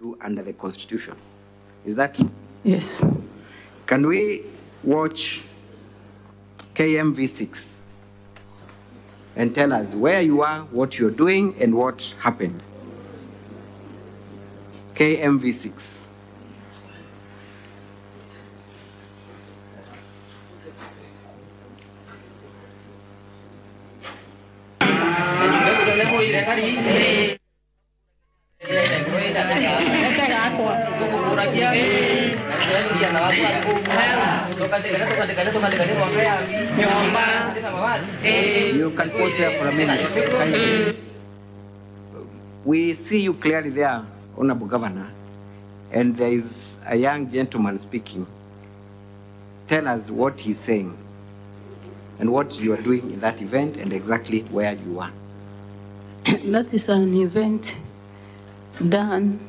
do under the Constitution. Is that true? Yes. Can we watch KMV6 and tell us where you are, what you're doing, and what happened? KMV6. You can pause there for a minute. We see you clearly there, Honorable Governor, and there is a young gentleman speaking. Tell us what he's saying and what you are doing in that event and exactly where you are. That is an event done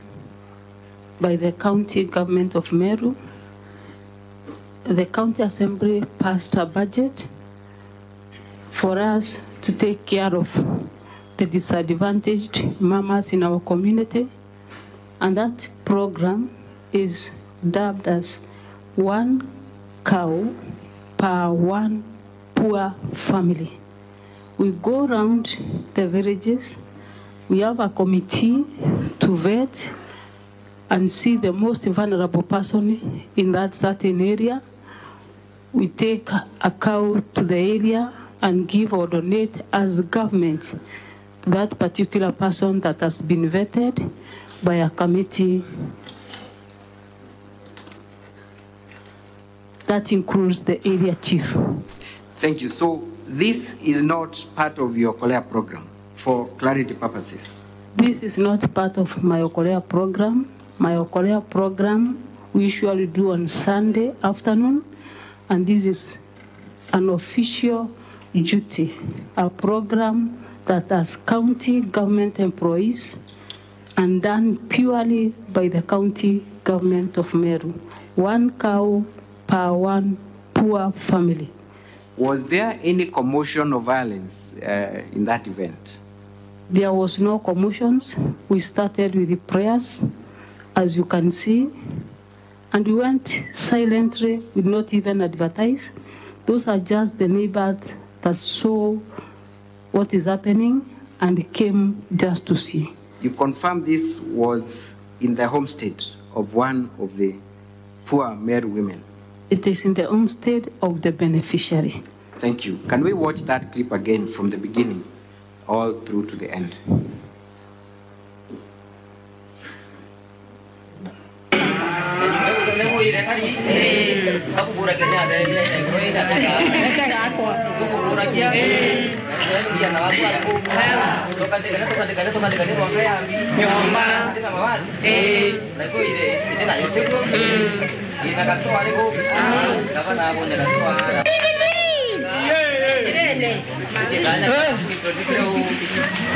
by the county government of Meru. The county assembly passed a budget for us to take care of the disadvantaged mamas in our community. And that program is dubbed as 1 cow per 1 poor family. We go around the villages. We have a committee to vet and see the most vulnerable person in that certain area. We take a cow to the area and give or donate as government to that particular person that has been vetted by a committee that includes the area chief. Thank you. So this is not part of your Okolea program for clarity purposes? This is not part of my Okolea program. My Okolea program we usually do on Sunday afternoon, and this is an official duty, a program that has county government employees and done purely by the county government of Meru. 1 cow per 1 poor family. Was there any commotion or violence in that event? There was no commotions. We started with the prayers, as you can see, and we went silently, we did not even advertise. Those are just the neighbors that saw what is happening and came just to see. You confirm this was in the homestead of one of the poor Meru women? It is in the homestead of the beneficiary. Thank you. Can we watch that clip again from the beginning all through to the end?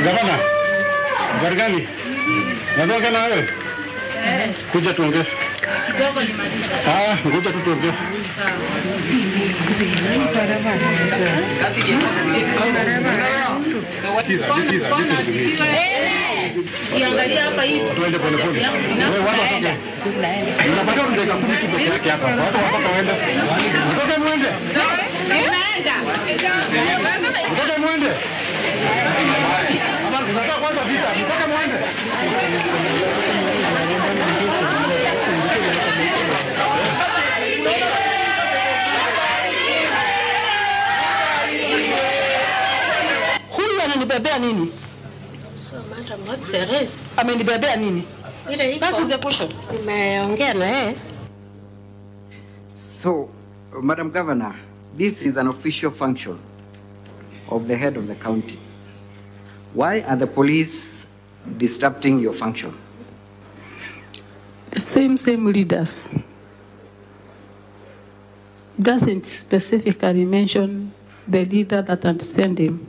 Gavana, Gargani, nataka na wewe kuja tuongee. Ngoja tu tuongee. Kiangalia hapa hivi. Tuende pole pole. Wewe watu watoke. Unapata mzee kumi tu peke yake hapa. Watu watoka waende. Mtoke muende. Nenda. Mtoke muende. Hapa tunataka kwanza vita. Mtoke muende. Huyu ananibebea nini? So madam, what the rest? Amenibebea nini? That is the question. Nimeongea na yeye. So, Madam Governor, this is an official function of the head of the county. Why are the police disrupting your function? The same leaders. It doesn't specifically mention the leader that understands him,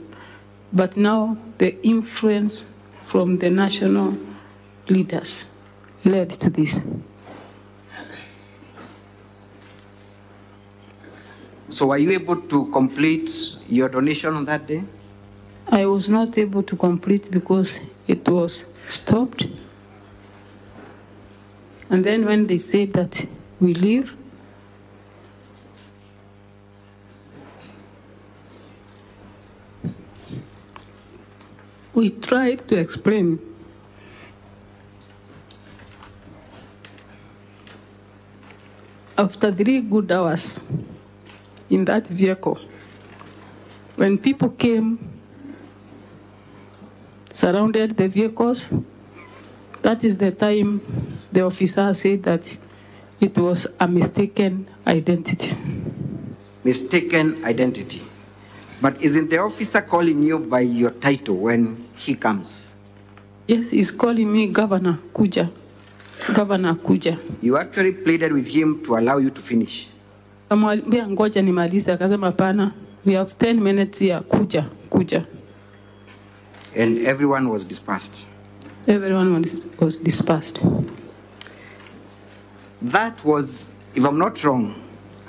but now the influence from the national leaders led to this. So were you able to complete your donation on that day? I was not able to complete because it was stopped. And then when they said that we leave, we tried to explain. After 3 good hours in that vehicle, when people came, surrounded the vehicles, that is the time the officer said that it was a mistaken identity. Mistaken identity. But isn't the officer calling you by your title when he comes? Yes, he's calling me Governor Kuja. Governor Kuja. You actually pleaded with him to allow you to finish. Amwambia ngoja nimalize, akasema hapana, we have 10 minutes here, Kuja. And everyone was dispersed. Everyone was dispersed. That was, if I'm not wrong,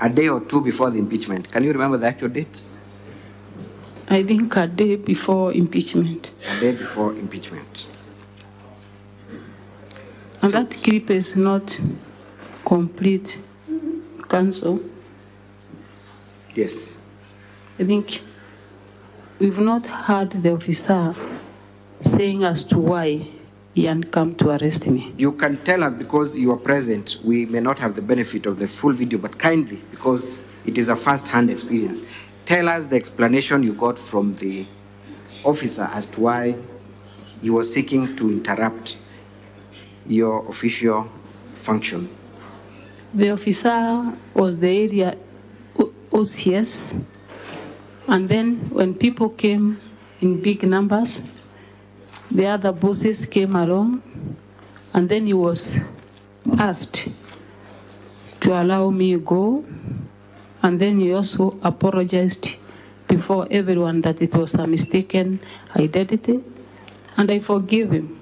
a day or two before the impeachment. Can you remember the actual date? I think a day before impeachment. A day before impeachment. And that clip is not complete, Council. Yes. I think we've not heard the officer saying as to why he had come to arrest me. You can tell us because you are present. We may not have the benefit of the full video, but kindly, because it is a first-hand experience, tell us the explanation you got from the officer as to why he was seeking to interrupt your official function. The officer was the area OCS, and then when people came in big numbers, the other bosses came along, and then he was asked to allow me go, and then he also apologized before everyone that it was a mistaken identity, and I forgive him.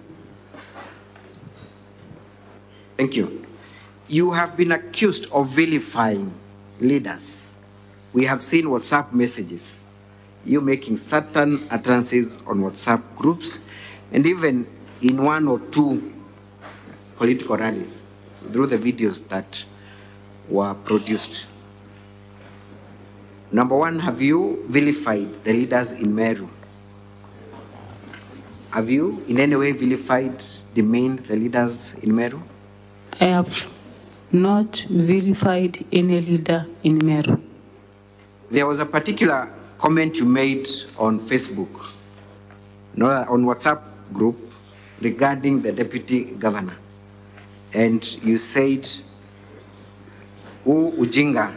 Thank you. You have been accused of vilifying leaders. We have seen WhatsApp messages, you making certain utterances on WhatsApp groups, and even in 1 or 2 political rallies through the videos that were produced. Number one, have you vilified the leaders in Meru? Have you in any way vilified, demeaned the leaders in Meru? I have not vilified any leader in Meru. There was a particular comment you made on Facebook, on WhatsApp group, regarding the deputy governor. And you said, ujinga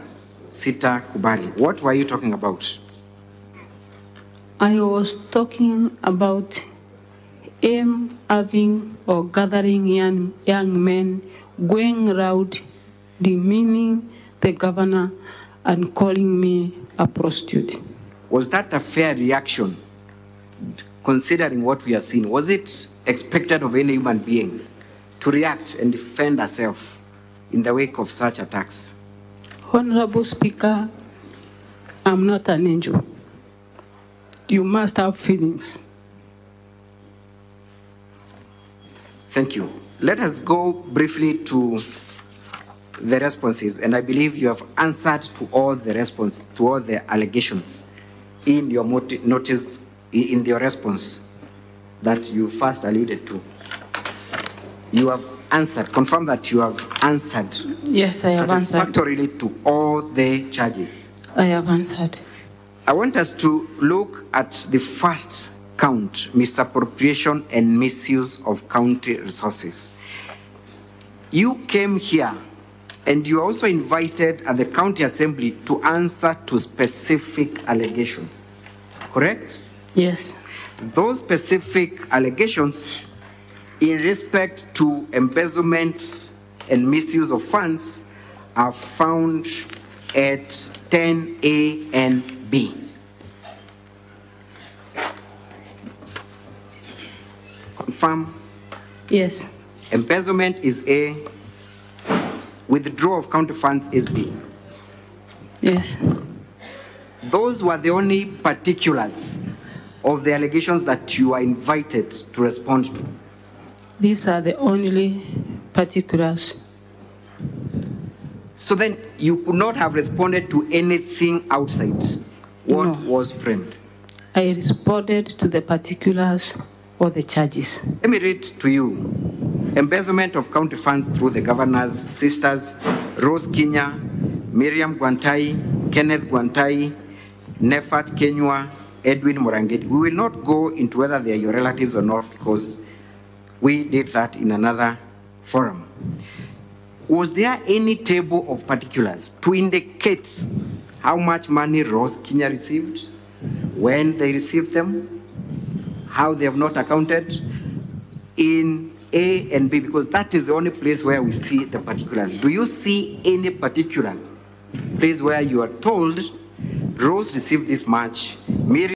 sita kubali. What were you talking about? I was talking about him having or gathering young men, going around demeaning the governor and calling me a prostitute. Was that a fair reaction, considering what we have seen? Was it expected of any human being to react and defend herself in the wake of such attacks? Honorable Speaker, I'm not an angel. You must have feelings. Thank you. Let us go briefly to the responses, and I believe you have answered to all the allegations in your notice, in your response that you first alluded to. You have answered, confirm that you have answered. Yes, I have answered. Satisfactorily to all the charges. I have answered. I want us to look at the first count, misappropriation and misuse of county resources. You came here and you also invited at the county assembly to answer to specific allegations, correct? Yes. Those specific allegations in respect to embezzlement and misuse of funds are found at 10A and B. Confirm? Yes. Embezzlement is A, withdrawal of county funds is B. Yes. Those were the only particulars of the allegations that you are invited to respond to. These are the only particulars So then you could not have responded to anything outside what was framed. I responded to the particulars or the charges. Let me read to you. Embezzlement of county funds through the governor's sisters, Rose Kinya, Miriam Gwantai, Kenneth Gwantai, Nefat Kenywa, Edwin Morangeti. We will not go into whether they are your relatives or not because we did that in another forum. Was there any table of particulars to indicate how much money Rose Kinya received, when they received them, how they have not accounted in A and B? Because that is the only place where we see the particulars. Do you see any particular place where you are told Rose received this much, Miriam